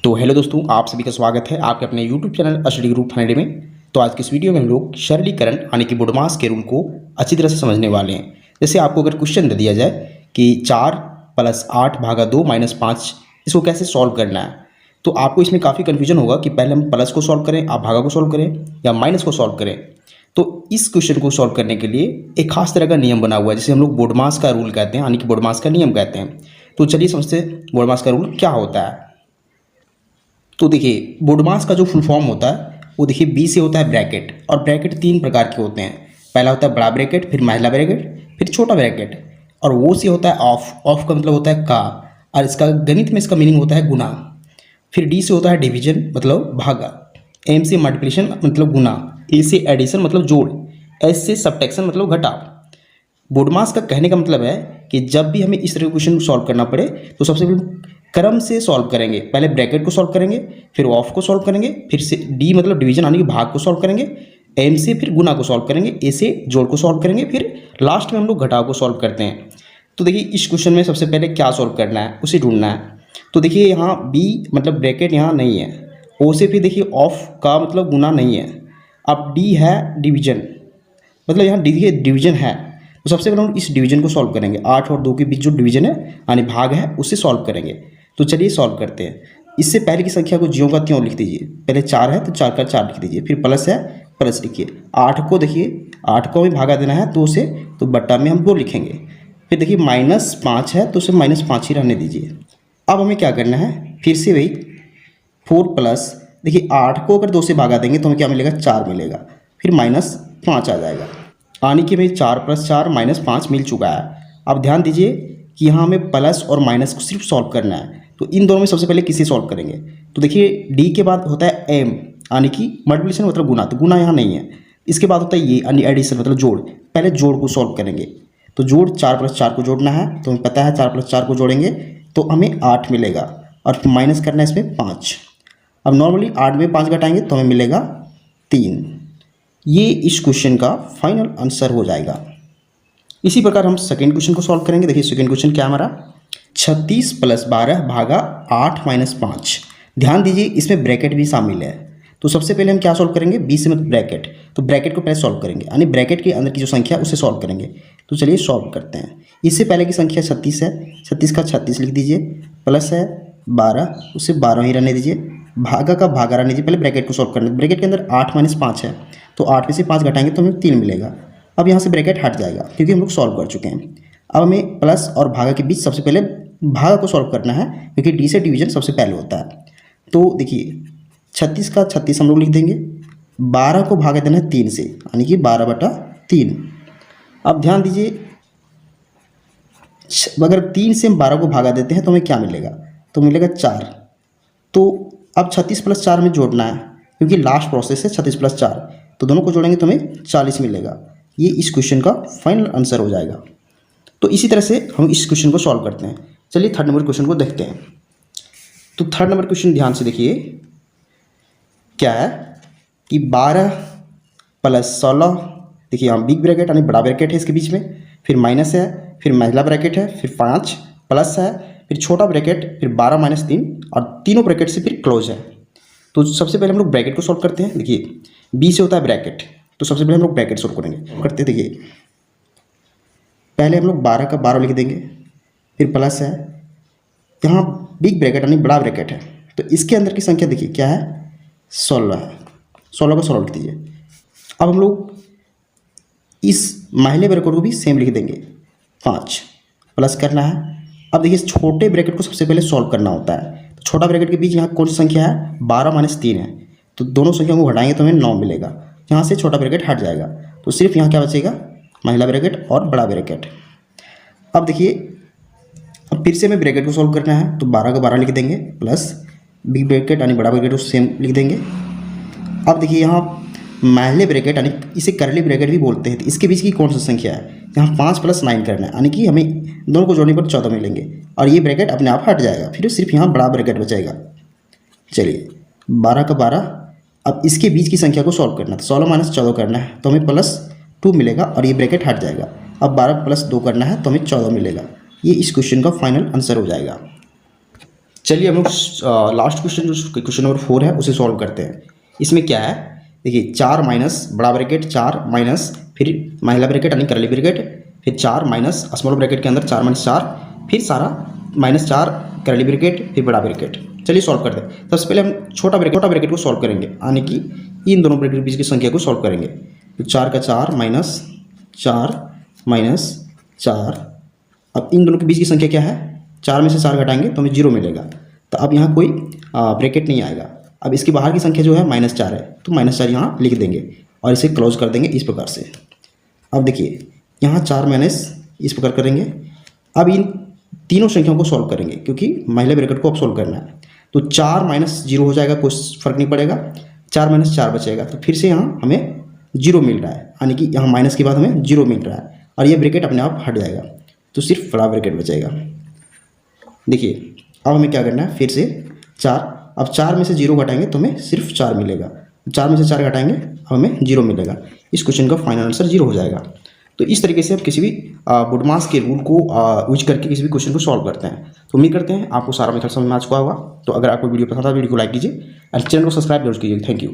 तो हेलो दोस्तों, आप सभी का स्वागत है आपके अपने YouTube channel study group hundred में। तो आज की इस वीडियो में हम लोग सरलीकरण यानी कि बुडमास के रूल को अच्छी तरह से समझने वाले हैं। जैसे आपको अगर क्वेश्चन दे दिया जाए कि 4 + 8 / 2 - 5, इसको कैसे सॉल्व करना है, तो आपको इसमें काफ़ी कन्फ्यूजन होगा कि पहले हम प्लस को सॉल्व करें, आप भागा को सॉल्व करें या माइनस को सॉल्व करें। तो इस क्वेश्चन को सॉल्व करने के लिए एक खास तरह का नियम बना हुआ है, जिसे हम लोग बुडमास का रूल कहते हैं, यानी कि बुडमास का नियम कहते हैं। तो चलिए समझते हैं बुडमास का रूल क्या होता है। तो देखिए, बुडमास का जो फुल फॉर्म होता है वो देखिए बी से होता है ब्रैकेट, और ब्रैकेट 3 प्रकार के होते हैं। पहला होता है बड़ा ब्रैकेट, फिर महिला ब्रैकेट, फिर छोटा ब्रैकेट, और वो से होता है ऑफ। ऑफ का मतलब होता है का, और इसका गणित में इसका मीनिंग होता है गुना। फिर डी से होता है डिवीजन मतलब भागा, एम से मल्टीप्लिकेशन मतलब गुना, ए से एडिशन मतलब जोड़, एस से सब्ट्रैक्शन मतलब घटा। बुडमास का कहने का मतलब है कि जब भी हमें इस तरह के क्वेश्चन सॉल्व करना पड़े तो सबसे पहले क्रम से सॉल्व करेंगे। पहले ब्रैकेट को सॉल्व करेंगे, फिर ऑफ को सॉल्व करेंगे, फिर से डी मतलब डिवीजन यानी कि भाग को सॉल्व करेंगे, एम से फिर गुना को सॉल्व करेंगे, ए से जोड़ को सॉल्व करेंगे, फिर लास्ट में हम लोग घटाव को सॉल्व करते हैं। तो देखिए, इस क्वेश्चन में सबसे पहले क्या सॉल्व करना है, उसे ढूंढना है। तो देखिए, यहाँ बी मतलब ब्रैकेट यहाँ नहीं है, ओ से फिर देखिए ऑफ का मतलब गुना नहीं है, अब डी है डिवीजन, मतलब यहाँ देखिए डिवीजन है। तो सबसे पहले हम इस डिवीजन को सॉल्व करेंगे, 8 और 2 के बीच जो डिवीजन है यानी भाग है उससे सॉल्व करेंगे। तो चलिए सॉल्व करते हैं। इससे पहले की संख्या को ज्यों का त्यों लिख दीजिए। पहले 4 है तो 4 का 4 लिख दीजिए, फिर प्लस है प्लस लिखिए। 8 को देखिए, 8 को हमें भागा देना है 2 से, तो बट्टा में हम 2 लिखेंगे। फिर देखिए -5 है तो उसे -5 ही रहने दीजिए। अब हमें क्या करना है, फिर से वही 4 प्लस, देखिए 8 को अगर 2 से भागा देंगे तो हमें क्या मिलेगा, 4 मिलेगा, फिर -5 आ जाएगा, यानी कि भाई 4 + 4 -5 मिल चुका है। अब ध्यान दीजिए कि यहाँ हमें प्लस और माइनस को सिर्फ सॉल्व करना है, तो इन दोनों में सबसे पहले किसे सॉल्व करेंगे। तो देखिए, डी के बाद होता है एम यानी कि मल्टीप्लिकेशन मतलब गुना, तो गुना यहाँ नहीं है। इसके बाद होता है ये यानी एडिशन मतलब जोड़, पहले जोड़ को सॉल्व करेंगे। तो जोड़ 4 + 4 को जोड़ना है, तो हमें पता है 4 + 4 को जोड़ेंगे तो हमें 8 मिलेगा, और फिर माइनस करना है इसमें 5। अब नॉर्मली 8 में 5 घटाएंगे तो हमें मिलेगा 3। ये इस क्वेश्चन का फाइनल आंसर हो जाएगा। इसी प्रकार हम सेकेंड क्वेश्चन को सॉल्व करेंगे। देखिए सेकेंड क्वेश्चन क्या हमारा, 36 + 12 भागा 8 - 5। ध्यान दीजिए, इसमें ब्रैकेट भी शामिल है। तो सबसे पहले हम क्या सॉल्व करेंगे, बी से मतलब ब्रैकेट, तो ब्रैकेट को पहले सॉल्व करेंगे, यानी ब्रैकेट के अंदर की जो संख्या उसे सॉल्व करेंगे। तो चलिए सॉल्व करते हैं। इससे पहले की संख्या 36 है, 36 का 36 लिख दीजिए, प्लस है 12, उसे 12 ही रहने दीजिए, भागा का भागा रहने दीजिए। पहले ब्रैकेट को सॉल्व करना है, ब्रैकेट के अंदर 8 - 5 है, तो 8 में से 5 घटाएंगे तो हमें 3 मिलेगा। अब यहाँ से ब्रैकेट हट जाएगा क्योंकि हम लोग सॉल्व कर चुके हैं। अब हमें प्लस और भागा के बीच सबसे पहले भागा को सॉल्व करना है, क्योंकि डी से डिवीजन सबसे पहले होता है। तो देखिए 36 का 36 हम लोग लिख देंगे, 12 को भागा देना है 3 से, यानी कि 12/3। अब ध्यान दीजिए, अगर 3 से हम 12 को भागा देते हैं तो हमें क्या मिलेगा, तो मिलेगा 4। तो अब 36 + 4 में जोड़ना है, क्योंकि लास्ट प्रोसेस है 36 + 4, तो दोनों को जोड़ेंगे तो हमें 40 मिलेगा। ये इस क्वेश्चन का फाइनल आंसर हो जाएगा। तो इसी तरह से हम इस क्वेश्चन को सॉल्व करते हैं। चलिए थर्ड नंबर क्वेश्चन को देखते हैं। तो थर्ड नंबर क्वेश्चन ध्यान से देखिए, क्या है कि 12 + 16, देखिए यहाँ बिग ब्रैकेट यानी बड़ा ब्रैकेट है इसके बीच में, फिर माइनस है, फिर महिला ब्रैकेट है, फिर 5 प्लस है, फिर छोटा ब्रैकेट, फिर 12 - 3, और तीनों ब्रैकेट से फिर क्लोज है। तो सबसे पहले हम लोग ब्रैकेट को सॉल्व करते हैं। देखिए बी से होता है ब्रैकेट, तो सबसे पहले हम लोग ब्रैकेट सॉल्व करेंगे करते। देखिए पहले हम लोग 12 का 12 लिख देंगे, फिर प्लस है, यहाँ बिग ब्रैकेट यानी बड़ा ब्रैकेट है, तो इसके अंदर की संख्या देखिए क्या है, 16 है, 16 का 16 लिख दीजिए। अब हम लोग इस महिला ब्रैकेट को भी सेम लिख देंगे, 5 प्लस करना है। अब देखिए छोटे ब्रैकेट को सबसे पहले सॉल्व करना होता है, तो छोटा ब्रैकेट के बीच यहाँ कौन सी संख्या है, 12 - 3 है, तो दोनों संख्या को घटाएंगे तो हमें 9 मिलेगा। यहाँ से छोटा ब्रैकेट हट जाएगा, तो सिर्फ यहाँ क्या बचेगा, महिला ब्रैकेट और बड़ा ब्रैकेट। अब देखिए, अब फिर से हमें ब्रैकेट को सॉल्व करना है, तो 12 का 12 लिख देंगे, प्लस बिग ब्रैकेट यानी बड़ा ब्रैकेट को सेम लिख देंगे। अब देखिए यहाँ महिला ब्रैकेट यानी इसे करली ब्रैकेट भी बोलते हैं, तो इसके बीच की कौन सी संख्या है, यहाँ 5 + 9 करना है, यानी कि हमें दोनों को जोड़ने पर 14 मिलेंगे, और ये ब्रैकेट अपने आप हट जाएगा, फिर सिर्फ यहाँ बड़ा ब्रैकेट बचेगा। चलिए 12 का 12, अब इसके बीच की संख्या को सॉल्व करना है, तो 16 - 14 करना है, तो हमें +2 मिलेगा, और ये ब्रैकेट हट जाएगा। अब 12 + 2 करना है तो हमें 14 मिलेगा। ये इस क्वेश्चन का फाइनल आंसर हो जाएगा। चलिए हम लोग लास्ट क्वेश्चन जो क्वेश्चन नंबर 4 है उसे सॉल्व करते हैं। इसमें क्या है, देखिए 4 माइनस बड़ा ब्रैकेट 4 माइनस फिर महिला ब्रैकेट यानी करली ब्रैकेट, फिर 4 माइनस स्मॉल ब्रैकेट के अंदर 4 माइनस 4, फिर सारा माइनस 4 करली ब्रैकेट फिर बड़ा ब्रैकेट। चलिए सॉल्व करते हैं। सबसे पहले हम छोटा ब्रैकेट को सॉल्व करेंगे, यानी कि इन दोनों ब्रैकेट के बीच की संख्या को सॉल्व करेंगे। तो 4 का 4 माइनस 4। अब इन दोनों के बीच की संख्या क्या है, 4 में से 4 घटाएंगे तो हमें 0 मिलेगा। तो अब यहाँ कोई ब्रैकेट नहीं आएगा। अब इसके बाहर की संख्या जो है -4 है, तो -4 यहाँ लिख देंगे और इसे क्लोज कर देंगे इस प्रकार से। अब देखिए यहाँ 4 माइनस इस प्रकार करेंगे। अब इन तीनों संख्याओं को सॉल्व करेंगे, क्योंकि महिला ब्रैकेट को अब सॉल्व करना है। तो 4 माइनस 0 हो जाएगा, कोई फर्क नहीं पड़ेगा। 4 माइनस 4 बचेगा, तो फिर से यहाँ हमें 0 मिल रहा है, यानी कि यहाँ माइनस के बाद हमें 0 मिल रहा है और ये ब्रैकेट अपने आप हट जाएगा, तो सिर्फ बड़ा ब्रैकेट बचेगा। देखिए अब हमें क्या करना है, फिर से 4, अब 4 में से 0 घटाएंगे तो हमें सिर्फ 4 मिलेगा। 4 में से 4 घटाएंगे अब हमें 0 मिलेगा। इस क्वेश्चन का फाइनल आंसर 0 हो जाएगा। तो इस तरीके से आप किसी भी बुडमास के रूल को यूज करके किसी भी क्वेश्चन को सॉल्व करते हैं। तो उम्मीद करते हैं आपको सारा मेथड समझ में आ चुका होगा। तो अगर आपको वीडियो पसंद आता है वीडियो को लाइक कीजिए और चैनल को सब्सक्राइब जरूर कीजिए। Thank you.